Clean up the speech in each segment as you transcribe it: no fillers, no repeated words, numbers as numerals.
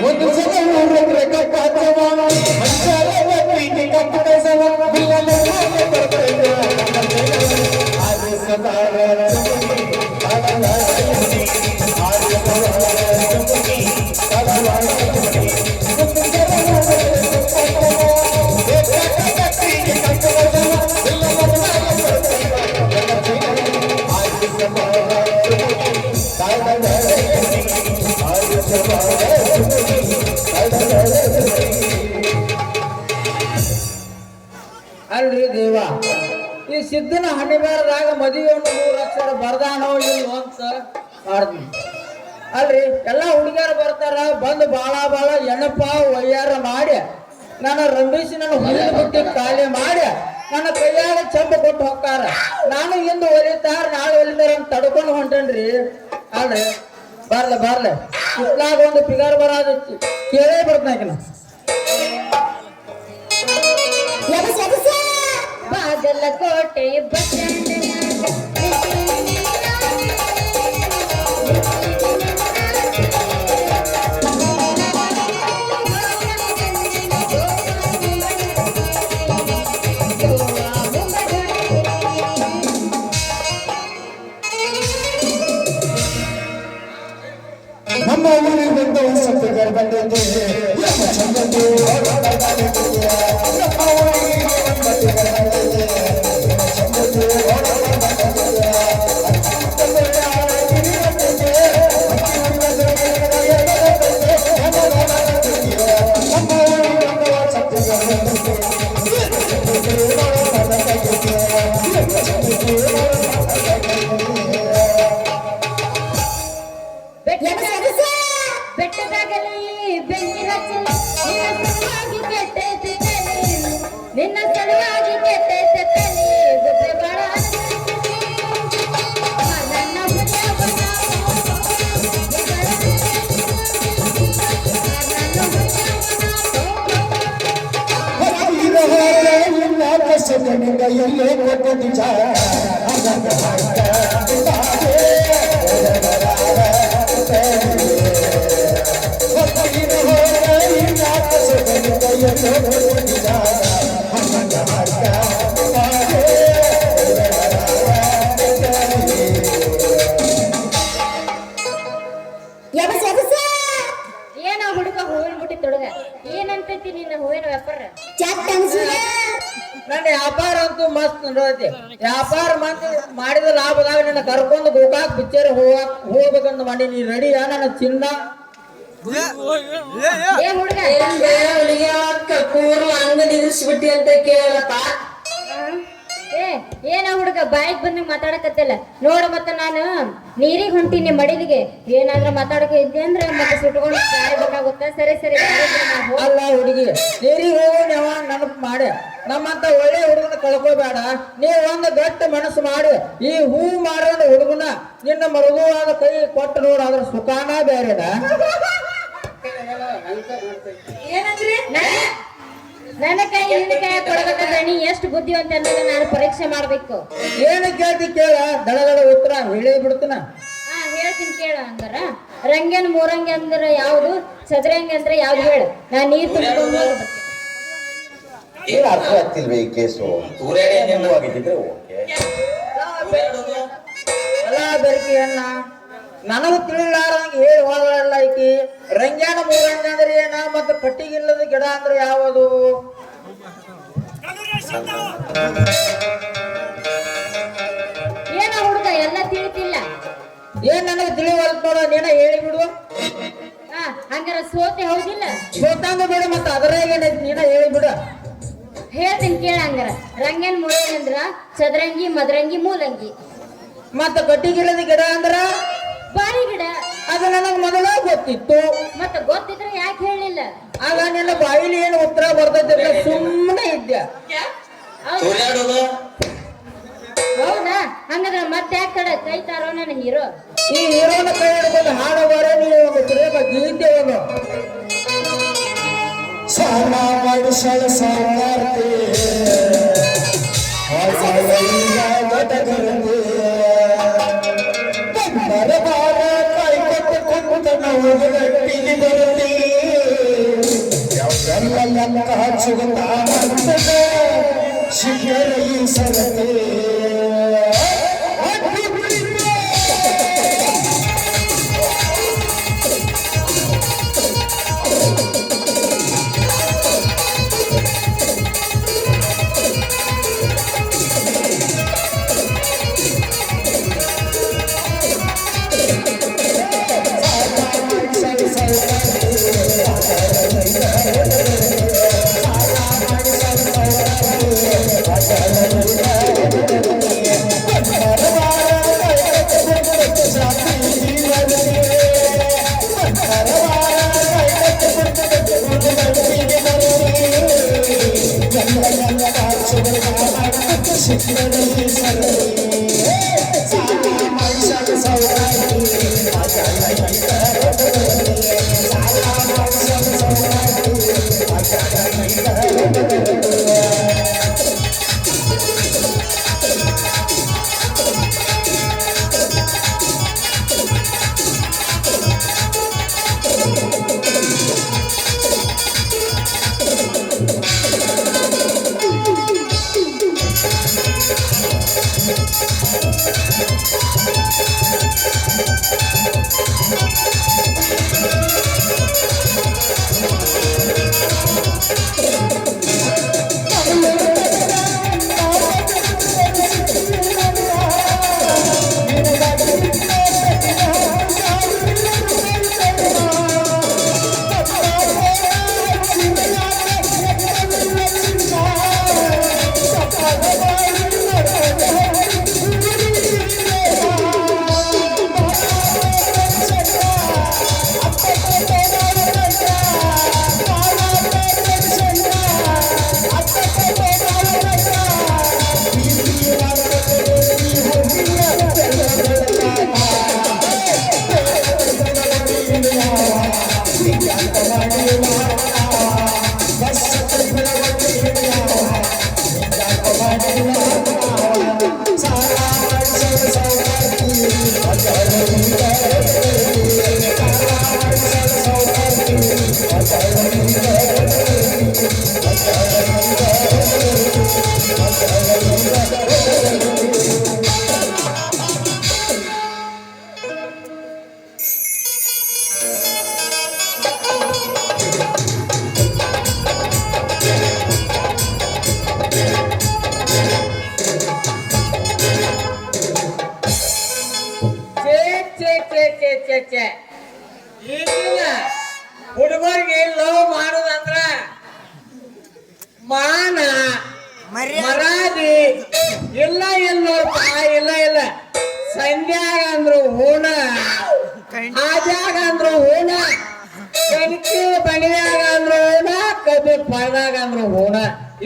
ಒಂದು ಸಲ ಊರಕ್ಕೆ ಕಪ್ಪಾಚವ ಮಂಚಾರ ಪ್ರೀತಿ ಕಪ್ಪಸವ ಬಿಲ್ಲಲ ಬರ್ತೈತೆ ಆದ್ರೆ ಸದಾರ ಅಲ್ರಿ ದೇವ ಈ ಸಿದ್ಧನ ಹಣಿಬಾರದಾಗ ಮದುವೆ 3 ಅಕ್ಷರ ಬರ್ದಾನೋ ಇಲ್ಲ ಅಂತ ಮಾಡ್ತೀನಿ ಅಲ್ರಿ ಎಲ್ಲಾ ಹುಡುಗಿಯರು ಬರ್ತಾರ ಬಂದು ಬಾಳ ಎಣ್ಣಪ್ಪ ವಯ್ಯಾರ ಮಾಡಿ ನನ್ನ ರಂಭಿಸಿ ನನ್ನ ಹುಡುಗ ಬಿಟ್ಟು ಖಾಲಿ ಮಾಡಿ ನನ್ನ ಕೈಯಾಗ ಚಂಬ ಕೊಟ್ಟು ಹೋಗ್ತಾರ ನಾನು ಇಂದು ಒಲಿತಾರ ನಾಳೆ ಒಲಿತಾರ ಅಂತ ತಡ್ಕೊಂಡು ಹೊಂಟೇನ್ರಿ ಅಲ್ರಿ ಬರ್ಲೆ ಇತ್ಲಾಗ ಒಂದು ಫಿಗರ್ ಬರೋದು ಕೇಳೇ ಬರ್ತಾನ ಬಾಗಲಕೋಟೆ ಬಸ್ ನಮ್ಮ ಊರಿಗೆ ಬಂದ ಸತ್ಯಗಾರ ಬಂದದ್ದು ಚಂದದ್ದು ನಮ್ಮ ಬೆಟ್ಟದಾಗಲಿ ಬೆಂಕಿ ಹಚ್ಚಿ ನಿನ್ನ ಸಲುವಾಗಿ ಕೆಟ್ಟೈತೆ ತಲೆ ಗುಡ್ಡೆ ಬಾಳ ಎಲ್ಲೇ ಕೊಟ್ಟ ನಿಜ ಏನ ಹುಡುಗ ಹೂವಿನ ಬುಟ್ಟಿ ತೊಡಗ ಏನಂತೈತಿ ನಿನ್ನ ಹೂವಿನ ವ್ಯಾಪಾರ ನನ್ನ ವ್ಯಾಪಾರ ಅಂತೂ ಮಸ್ತ್ ನೋಡೈತಿ ವ್ಯಾಪಾರ ಮಾಡಿದ ಲಾಭದಾಗ ನನ್ನ ಕರ್ಕೊಂಡು ಗೋಕಾಕ್ ಪಿಕ್ಚರ್ ಹೋಗ್ಬೇಕಂತ ಮಾಡಿ ನೀ ರೆಡಿಯಾ ನನ್ನ ಚಿನ್ನ ಏ ಹುಡುಗ ಕೂರ್ಲ ಹಂಗ ನಿಲ್ಲಿಸ್ಬಿಟ್ಟಿ ಅಂತ ಕೇಳತ್ತ ಏನ ಹುಡುಗ ಬಾಯಿಗೆ ಬಂದಂಗ ಮಾತಾಡಕತ್ತಿಲ್ಲ ನೋಡ ಮತ್ತ ನಾನು ನೀರಿಗೆ ಹೊಂಟೀನಿ ಮಡಿಲಿಗೆ ಏನಾದ್ರ ಮಾತಾಡಕ ಇದ್ದೆ ಅಂದ್ರೆ ಮತ್ತೆ ಸುಟ್ಕೊಂಡು ಬೇಕಾಗುತ್ತ ಸರಿ ಅಲ್ಲ ಹುಡುಗಿ ನೀರಿಗೆ ಹೋಗೋ ನೀವು ನೆನಪು ಮಾಡಿ ನಮ್ಮಂತ ಒಳ್ಳೆ ಹುಡುಗನ ಕಳ್ಕೋಬೇಡ ನೀವು ಒಂದು ಗಟ್ಟ ಮನಸ್ಸು ಮಾಡಿ ಈ ಹೂ ಮಾರೋಣ ಹುಡುಗನ ನಿನ್ನ ಮೃದುವಾದ ಕೈ ಕೊಟ್ಟು ನೋಡ ಅದ್ರ ಸುಖಾನ ಬೇರೆದ ನನ್ನ ಕೈ ನಿನ್ನ ಕೈ ಕೊಡಬೇಕಂದ್ರೆ ನೀ ಎಷ್ಟು ಬುದ್ಧಿವಂತ ಅನ್ನೋದ ನಾನು ಪರೀಕ್ಷೆ ಮಾಡ್ಬೇಕು ಏನು ಕೇಳ್ತಿ ಕೇಳ ದಡ ಉತ್ತರ ಹೇಳಿ ಬಿಡ್ತನ ಹೇಳ್ತೀನಿ ಕೇಳ ಅಂದ್ರ ರಂಗನ್ ಮೂರಂಗಿ ಅಂದ್ರ ಯಾವ್ದು ಚದರಂಗಿ ಅಂದ್ರ ಯಾವ್ದು ಹೇಳು ನಾನ್ ನೀರ್ ತುಂಬಿಕೊಂಡು ಹೋಗ್ಬೇಕು ಏನು ಅರ್ಥ ಆಗ್ತಿಲ್ವೇ ಈ ಕೇಸು ಆಗಿದ್ರೆ ಓಕೆ ಅಲ್ಲ ಬೆರಕಿ ಅಣ್ಣ ನನಗೂ ತಿಳಿಲಾರಂಗ ಹೇಳಿ ಹೋದಲ್ಲ ಈಕಿ ರಂಗ್ಯಾನ ಮೂರಂಗಿ ಅಂದ್ರೆ ಏನ ಮತ್ತೆ ಕಟ್ಟಿಗಿಲ್ಲದ ಗಿಡ ಅಂದ್ರೆ ಯಾವುದು ಏನ ಹುಡುಗ ಎಲ್ಲ ತಿಳಿತಿಲ್ಲ ಏನ್ ನನಗೆ ತಿಳಿವಲ್ ನೋಡ ನೀನ ಹೇಳಿ ಬಿಡು ಹಂಗಾರ ಸೋತೆ ಹೌದಿಲ್ಲ ಸೋತಂಗ ಬಿಡು ಮತ್ತೆ ಅದರಾಗ ಏನೈತಿ ನೀನ ಹೇಳಿ ಬಿಡು ಹೇಳ್ತೀನಿ ಕೇಳ ಹಂಗಾರ ರಂಗನ್ ಮೂರಂಗಿ ಅಂದ್ರ ಚದರಂಗಿ ಮದರಂಗಿ ಮೂಲಂಗಿ ಮತ್ತ ಕಟ್ಟಿಗಿಲ್ಲದ ಗಿಡ ಅಂದ್ರ ಬಾರಿ ಗಿಡ ಅದು ನನಗ್ ಮೊದಲ ಗೊತ್ತಿತ್ತು ಮತ್ತೆ ಗೊತ್ತಿದ್ರೆ ಯಾಕೆ ಹೇಳಿಲ್ಲ ಆಗ ನಿನ್ನ ಬಾಯಿಲಿ ಏನು ಉತ್ತರ ಬರ್ತೈತಿ ಸುಮ್ಮನೆ ಇದ್ದೆ ಹೌದಾ ಹಂಗಂದ್ರ ಮತ್ತೆ ಯಾಕೆ ತಡ ಕೈ ತಾರೋ ನನ್ನ ಹೀರೋ ಈ ಹೀರೋನ ಕೈ ಹಿಡ್ಕೊಂಡು ಹಾಡುವಾರ ನೀವು ಒಂದು ತಿರುಗ ಗೀತೆ ಏನು ಸಾಲ ಮಾಡಿಸಲ ಸಾಲಾರ್ತೆ ಬರಬಾರ ಕೈ ಕೊಟ್ಟು ನಾವು ಗಟ್ಟಿಗೆ ಬರುತ್ತೀ ಸುಗಂಧ ಮಂಟಪ ಶಿಖರ ಈ ಸರತೆ ಈಗಿನ ಹುಡುಗರಿಗೆ ಲವ್ ಮಾಡೋದಂದ್ರ ಮಾನ ಮರಾದಿ ಇಲ್ಲ ನೋಡಪ್ಪ ಇಲ್ಲ ಸಂಧ್ಯಾಗ ಅಂದ್ರು ಹೂಣ ಆಜಾಗ ಅಂದ್ರು ಹೂಣ ಕಣಕಿ ಬಣಿದಾಗ ಅಂದ್ರು ಹೂಣ ಕಬ್ಬಿ ಪಳದಾಗ ಅಂದ್ರು ಹೂಣ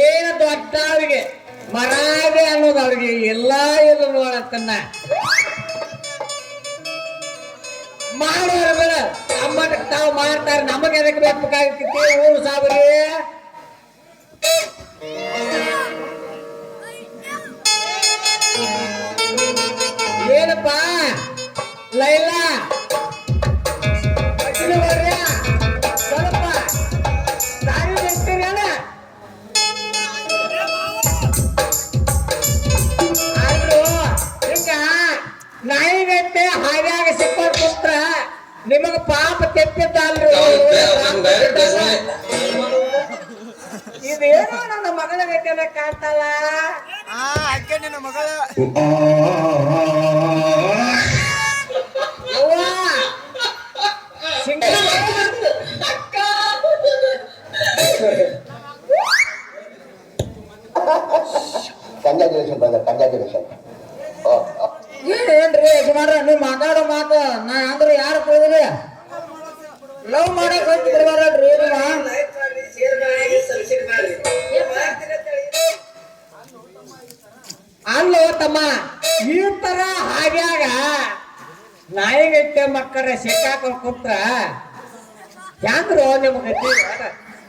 ಏನು ದೊಡ್ಡ ಅವ್ರಿಗೆ ಮರಾದಿ ಅನ್ನೋದು ಅವ್ರಿಗೆ ಇಲ್ಲ ನೋಡತ್ತನ್ನ ಮಾಡೋರ ಬೇಡ ತಾವು ಮಾಡ್ತಾರೆ ನಮಗೆ ಎದಕ್ಕೆ ಬೇಕಾಗ್ತೈತಿ ಊರು ಸಾಬರಿ ಏನಪ್ಪಾ ಲೈಲಾ ಸ್ವಲ್ಪ ದಾರಿ ಬಿಡ್ತೀರಿ ಅಣ್ಣ ಆದ್ರೂ ಹಿಂಗ ನಾಯಿಗಟ್ಟೆ ಹಾದ್ಯಾಗ ಸಿಕ್ಕೋರ್ ಕುತ್ರ ನಿಮಗ ಪಾಪ ತೆಪ್ಪಿದ್ದಲ್ರಿ ಇದೇನೋ ನನ್ನ ಮಗಳ ಗಟ್ಟೆನ ಕಾಣ್ತಲ್ಲ ನಿನ್ನ ಮಗಳ ಕಂಗ್ರಾಚುಲೇಷನ್ ಬ್ರದರ್, ಕಂಗ್ರಾಚುಲೇಷನ್. ಏನ್ರಿ ಯಜಮಾನ್ರ ನೀವ್ ಮಾತಾಡೋ ಮಾತ ನಾ ಅಂದ್ರೆ ಯಾರು ಕೇಳಿದ್ರಿ ಲವ್ ಮಾಡಕ್ ಹೋಗಿ ಬಿಡ್ಬಾರಲ್ರಿ ಅಲ್ಲೋ ತಮ್ಮ ಈ ತರ ಹಾಗ್ಯಾಗ ನಾಯಿಗಟ್ಟೆ ಮಕ್ಕಳ ಸಿಕ್ಕಾಕೊಂಡ್ ಕುತ್ರ ಯಾಂದ್ರು ನಿಮ್ಗೆ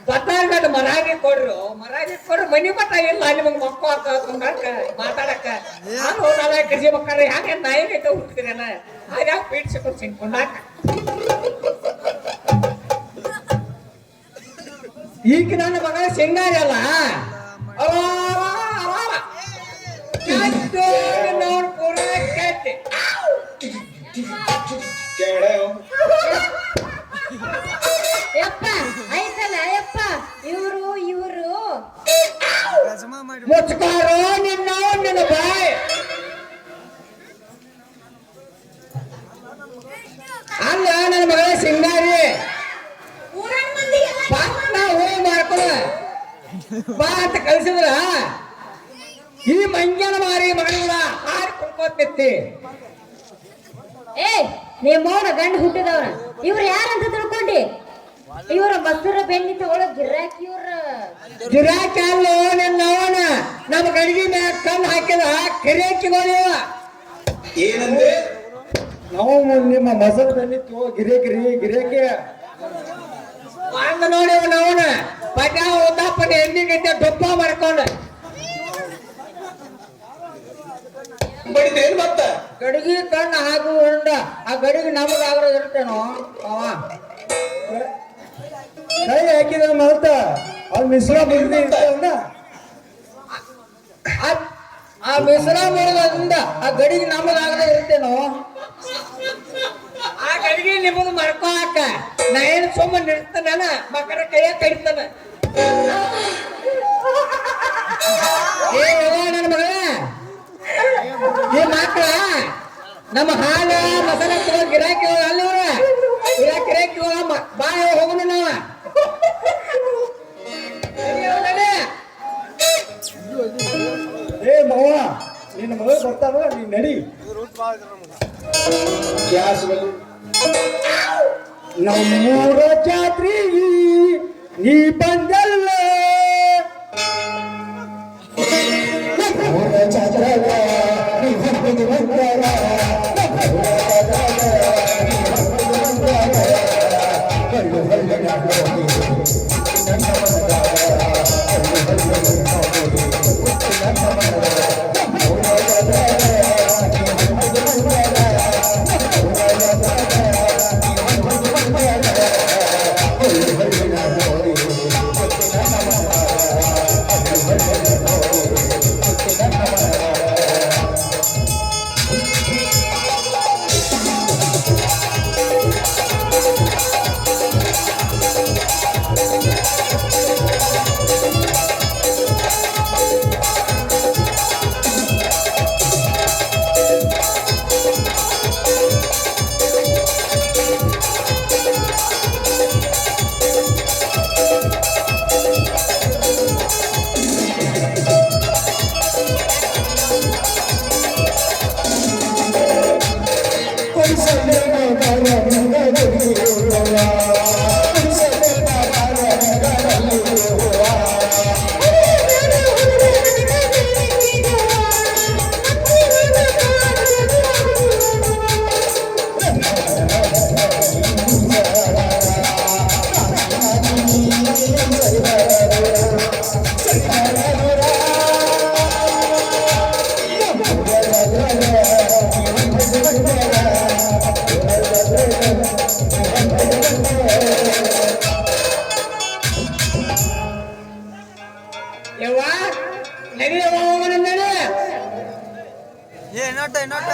ದೊಡ್ಡ ಮರಾಗಿ ಕೊಡ್ರು ಮನಿ ಮಟ್ಟ ಇಲ್ಲ ನಿಮಗ್ ಮಕ್ಕಳು ಹಾಕೊಂಡಾಕ ಮಾತಾಡಕ ನಾನು ನಾಳೆ ಕಸಿ ಮಕ್ಕಳ ಹ್ಯಾಂಗ ನಾಯಿಗಟ್ಟೆ ಹುಡ್ತಿರೇನ ಹಾಗ್ಯಾಗ ಪೀಡ್ಸಿಕೊಂಡು ಸಿಕ್ಕೊಂಡಾಕ ಈಗ ನನ್ನ ಮಗ ಸಿಂಗಾರಿ ಅಲ್ಲ ಯಪ್ಪ ಆಯ್ತಲ್ಲ ಯಪ್ಪ ಇವರು ಮುಚ್ಕಾರೋ ನಿನ್ನ ಬಾಯ್. ಅಲ್ಲ ನನ್ನ ಮಗ ಸಿಂಗಾರಿ ಪಾತ್ನ ಹೋಗಿ ಮಾಡ್ಕೊಳ ಬಾ ಅಂತ ಕಳ್ಸಿದ್ರ ಈ ಮಂಗ್ಯನ ಮಾರಿ ಮಗಳ ಹಾರಿ ಕುಡ್ಕೋತಿತ್ತಿ. ಏ ನಿಮ್ಮವನ ಗಂಡ ಹುಟ್ಟಿದವ್ರ ಇವ್ರು ಯಾರಂತ ತಿಳ್ಕೊಂಡಿ? ಇವ್ರ ಮಸೂರ ಬೆನ್ನಿ ತಗೊಳ್ಳೋ ಗಿರಾಕಿ ಗಿರಾಕಿ ಅಲ್ಲೋ ನಿನ್ನವನ ನಮ್ಮ ಗಡಿಗೆ ಮ್ಯಾಗ ಕಣ್ಣು ಹಾಕಿದ ಕಿರೇಕಿಗಳು ಏನಂದ್ರೆ ನಾವು ನಿಮ್ಮ ಮಸರು ಬಂದಿತ್ತು ಗಿರೇಕಿ ಅಂದ ನೋಡಿ ಅವನ ಪಟ ಓದಾಪನ ಎಣ್ಣೆ ಗಂಟೆ ಡೊಪ್ಪ ಮಾಡ್ಕೊಂಡು ಬಡಿದೇನ್ ಮತ್ತ ಗಡಿಗೆ ಕಣ್ಣು ಹಾಕು ಉಂಡ ಆ ಗಡಿಗೆ ನಮಗಾಗ್ರ ಇರ್ತೇನೋ ಅವ ಕೈ ಹಾಕಿದ ಮಲ್ತ ಅವ್ನು ಮಿಶ್ರ ಮುಗಿದ ಆ ಮಿಶ್ರ ಮಾಡೋದ್ರಿಂದ ಆ ಗಡಿಗೆ ನಮಗಾಗ್ರ ಇರ್ತೇನೋ ಆ ಗಡಿಗೆ ನಿಮಗ್ ಮಾಡ್ಕೊಳಕ ನಾ ಏನು ಸುಮ್ಮನೆ ನಿಲ್ತಾನ ಮಕ್ಕಳ ಕೈಯಾಗ ಕಡಿತಾನ. ಏ ನನ್ನ ಮಗಳ ಈ ಮಕ್ಕಳ ನಮ್ಮ ಹಾಲ ಮಸಾಲ ತಗೋ ಗಿರಾಕಿ ಅಲ್ಲಿ ಗಿರಾಕಿ ಬಾ ಹೋಗೋಣ ನಾವ ಏ ಮಾವ ನಿನ್ನ ಮಗಳು ಬರ್ತಾವ ನೀನ್ ನಡಿ. ಗ್ಯಾಸ್ ನಮ್ಮೂರ ಜಾತ್ರೆ ನೀ ಬಂದಲ್ಲ ಚಾತ್ರಾಗ ಏ ನೋಟ